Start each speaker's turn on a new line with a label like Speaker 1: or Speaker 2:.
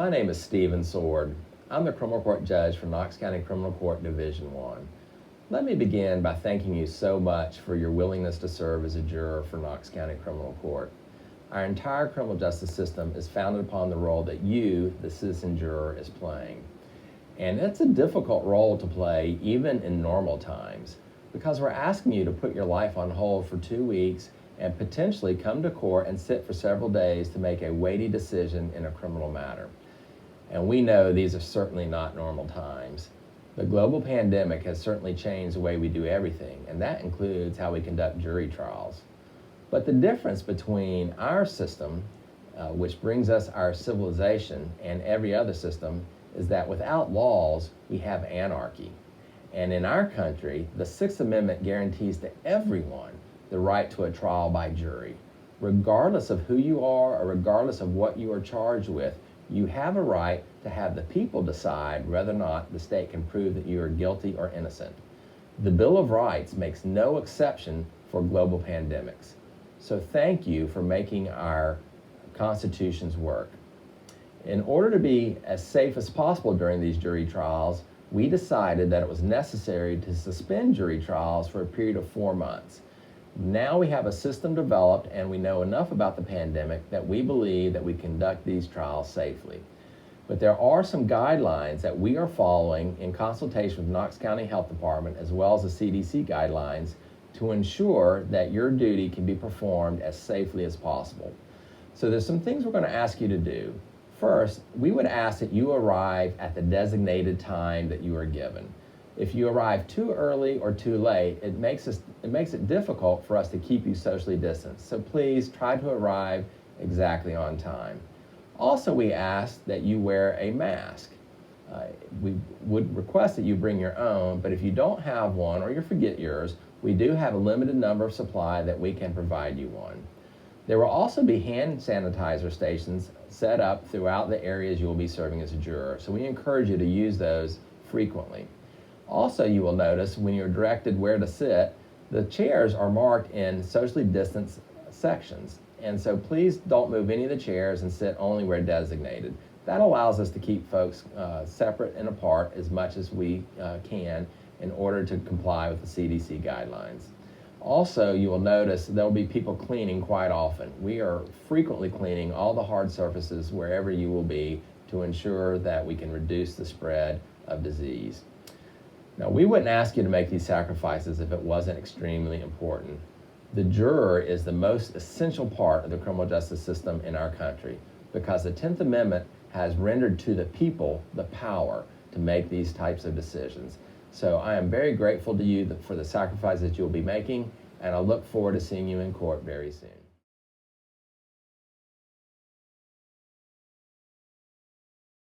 Speaker 1: My name is Stephen Sword. I'm the criminal court judge for Knox County Criminal Court Division 1. Let me begin by thanking you so much for your willingness to serve as a juror for Knox County Criminal Court. Our entire criminal justice system is founded upon the role that you, the citizen juror, is playing. And it's a difficult role to play even in normal times because we're asking you to put your life on hold for 2 weeks and potentially come to court and sit for several days to make a weighty decision in a criminal matter. And we know these are certainly not normal times. The global pandemic has certainly changed the way we do everything, and that includes how we conduct jury trials. But the difference between our system, which brings us our civilization, and every other system is that without laws, we have anarchy. And in our country, the Sixth Amendment guarantees to everyone the right to a trial by jury. Regardless of who you are or regardless of what you are charged with, you have a right to have the people decide whether or not the state can prove that you are guilty or innocent. The Bill of Rights makes no exception for global pandemics. So thank you for making our constitutions work. In order to be as safe as possible during these jury trials, we decided that it was necessary to suspend jury trials for a period of 4 months. Now we have a system developed and we know enough about the pandemic that we believe that we conduct these trials safely. But there are some guidelines that we are following in consultation with Knox County Health Department as well as the CDC guidelines to ensure that your duty can be performed as safely as possible. So there's some things we're going to ask you to do. First, we would ask that you arrive at the designated time that you are given. If you arrive too early or too late, it makes it difficult for us to keep you socially distanced. So please try to arrive exactly on time. Also, we ask that you wear a mask. We would request that you bring your own, but if you don't have one or you forget yours, we do have a limited number of supply that we can provide you one. There will also be hand sanitizer stations set up throughout the areas you will be serving as a juror, so we encourage you to use those frequently. Also, you will notice when you're directed where to sit, the chairs are marked in socially distanced sections. And so please don't move any of the chairs and sit only where designated. That allows us to keep folks separate and apart as much as we can in order to comply with the CDC guidelines. Also, you will notice there will be people cleaning quite often. We are frequently cleaning all the hard surfaces wherever you will be to ensure that we can reduce the spread of disease. Now, we wouldn't ask you to make these sacrifices if it wasn't extremely important. The juror is the most essential part of the criminal justice system in our country because the 10th Amendment has rendered to the people the power to make these types of decisions. So I am very grateful to you for the sacrifices you'll be making, and I look forward to seeing you in court very soon.